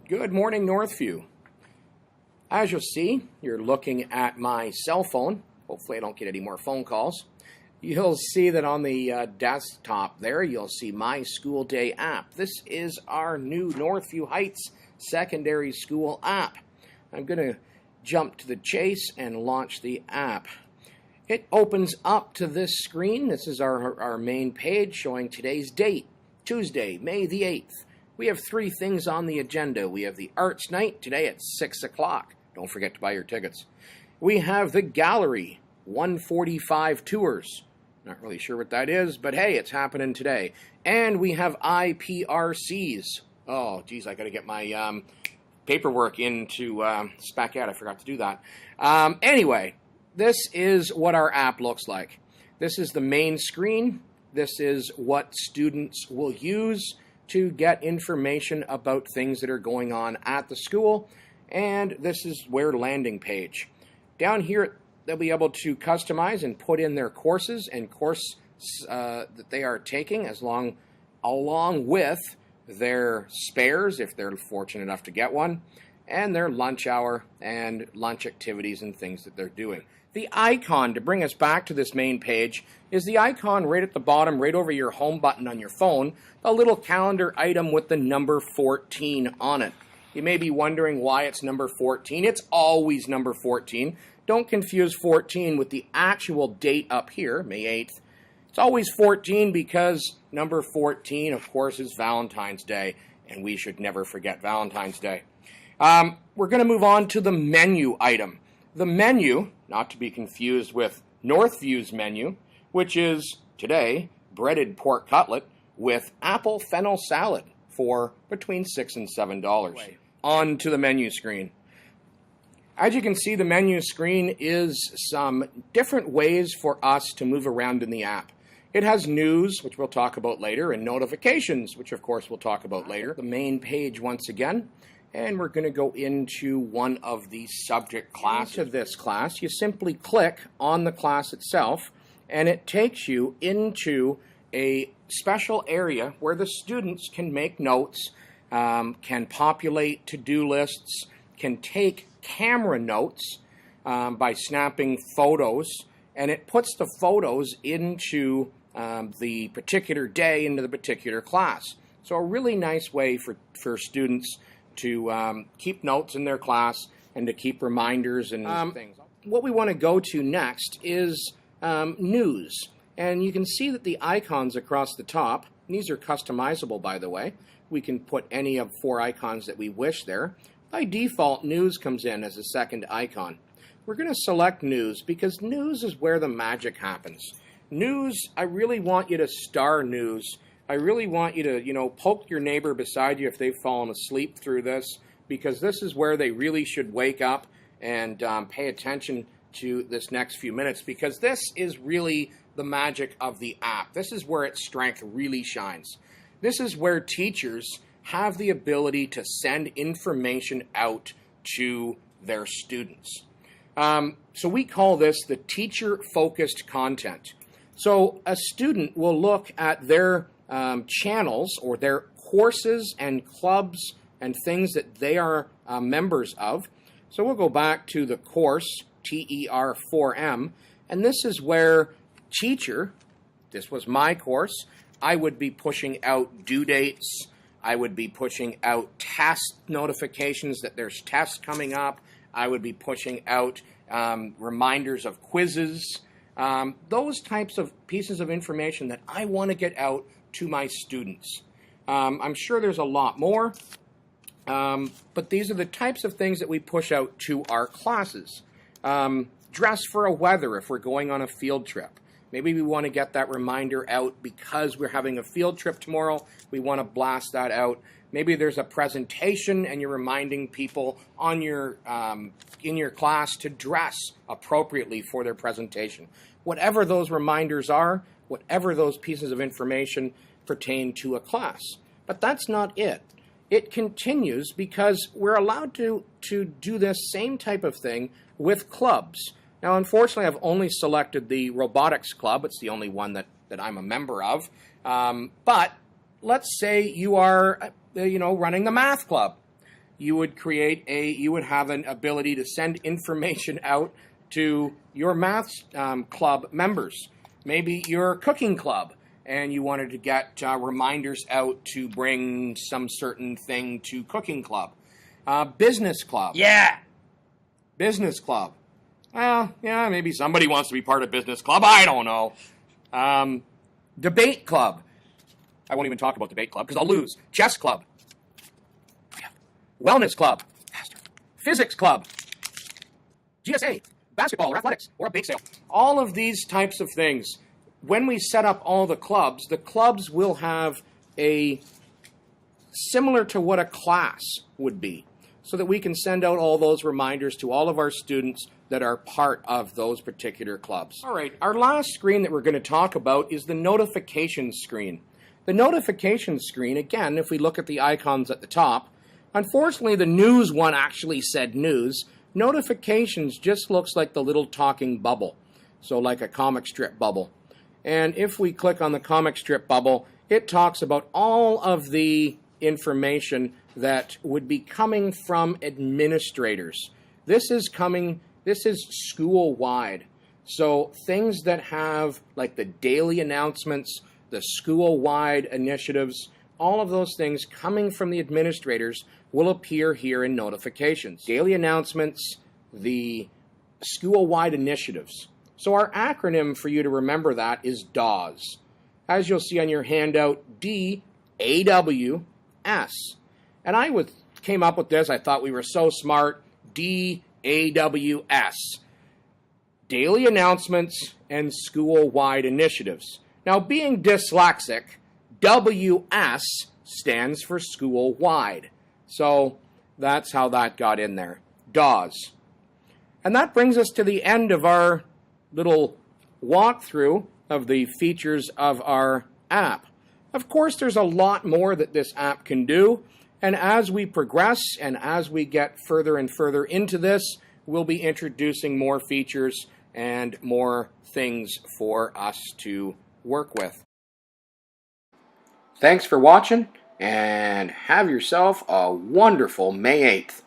Good morning, Northview. As you'll see, you're looking at my cell phone. Hopefully I don't get any more phone calls. You'll see that on the desktop there, you'll see My School Day app. This is our new Northview Heights Secondary School app. I'm going to jump to the chase and launch the app. It opens up to this screen. This is our main page showing today's date, Tuesday, May the 8th. We have three things on the agenda. We have the Arts Night today at 6 o'clock. Don't forget to buy your tickets. We have the Gallery, 145 Tours. Not really sure what that is, but hey, it's happening today. And we have IPRCs. Oh, geez, I got to get my paperwork into SpecEd. I forgot to do that. Anyway, this is what our app looks like. This is the main screen. This is what students will use to get information about things that are going on at the school, and this is their landing page. Down here, they'll be able to customize and put in their courses and course that they are taking, along with their spares, if they're fortunate enough to get one, and their lunch hour and lunch activities and things that they're doing. The icon to bring us back to this main page is the icon right at the bottom, right over your home button on your phone, a little calendar item with the number 14 on it. You may be wondering why it's number 14. It's always number 14. Don't confuse 14 with the actual date up here, May 8th. It's always 14 because number 14, of course, is Valentine's Day, and we should never forget Valentine's Day. We're going to move on to the menu item. The menu, not to be confused with Northview's menu, which is today breaded pork cutlet with apple fennel salad for between $6 and $7. On to the menu screen. As you can see, the menu screen is some different ways for us to move around in the app. It has news, which we'll talk about later, and notifications, which of course we'll talk about later. The main page once again. And we're going to go into one of the subject classes. Into this class, you simply click on the class itself, and it takes you into a special area where the students can make notes, can populate to-do lists, can take camera notes by snapping photos, and it puts the photos into the particular day, into the particular class. So a really nice way for students to keep notes in their class and to keep reminders and things. What we want to go to next is news. And you can see that the icons across the top, these are customizable, by the way. We can put any of 4 icons that we wish there. By default, news comes in as a second icon. We're going to select news because news is where the magic happens. News, I really want you to star news. I really want you to, poke your neighbor beside you if they've fallen asleep through this, because this is where they really should wake up and pay attention to this next few minutes, because this is really the magic of the app. This is where its strength really shines. This is where teachers have the ability to send information out to their students. So we call this the teacher-focused content. So a student will look at their channels or their courses and clubs and things that they are members of. So we'll go back to the course, TER4M, and this is where teacher, this was my course, I would be pushing out due dates, I would be pushing out test notifications that there's tests coming up, I would be pushing out reminders of quizzes, those types of pieces of information that I want to get out to my students. I'm sure there's a lot more, but these are the types of things that we push out to our classes. Dress for a weather if we're going on a field trip. Maybe we want to get that reminder out because we're having a field trip tomorrow. We want to blast that out. Maybe there's a presentation and you're reminding people on your in your class to dress appropriately for their presentation. Whatever those reminders are, whatever those pieces of information pertain to a class. But that's not it. It continues because we're allowed to do this same type of thing with clubs. Now, unfortunately, I've only selected the robotics club. It's the only one that I'm a member of. But let's say you are, running the math club. you would have an ability to send information out to your math club members. Maybe your cooking club, and you wanted to get reminders out to bring some certain thing to cooking club. Business club. Yeah. Business club. Well, yeah, maybe somebody wants to be part of business club. I don't know. Debate club. I won't even talk about debate club because I'll lose. Chess club. Wellness club. Physics club. GSA. Basketball or athletics or a bake sale. All of these types of things. When we set up all the clubs will have a similar to what a class would be, so that we can send out all those reminders to all of our students that are part of those particular clubs. All right, our last screen that we're going to talk about is the notification screen. The notification screen, again, if we look at the icons at the top, unfortunately the news one actually said news. Notifications just looks like the little talking bubble, so like a comic strip bubble. And if we click on the comic strip bubble, it talks about all of the information that would be coming from administrators. This is school-wide. So things that have like the daily announcements, the school-wide initiatives, all of those things coming from the administrators will appear here in notifications. Daily announcements, the school-wide initiatives. So our acronym for you to remember that is DAWS. As you'll see on your handout, D-A-W-S. And I came up with this. I thought we were so smart. D-A-W-S. Daily announcements and school-wide initiatives. Now, being dyslexic, W-S stands for school-wide. So that's how that got in there. DAWS. And that brings us to the end of our little walkthrough of the features of our app. Of course, there's a lot more that this app can do, and as we progress and as we get further and further into this, we'll be introducing more features and more things for us to work with. Thanks for watching, and have yourself a wonderful May 8th.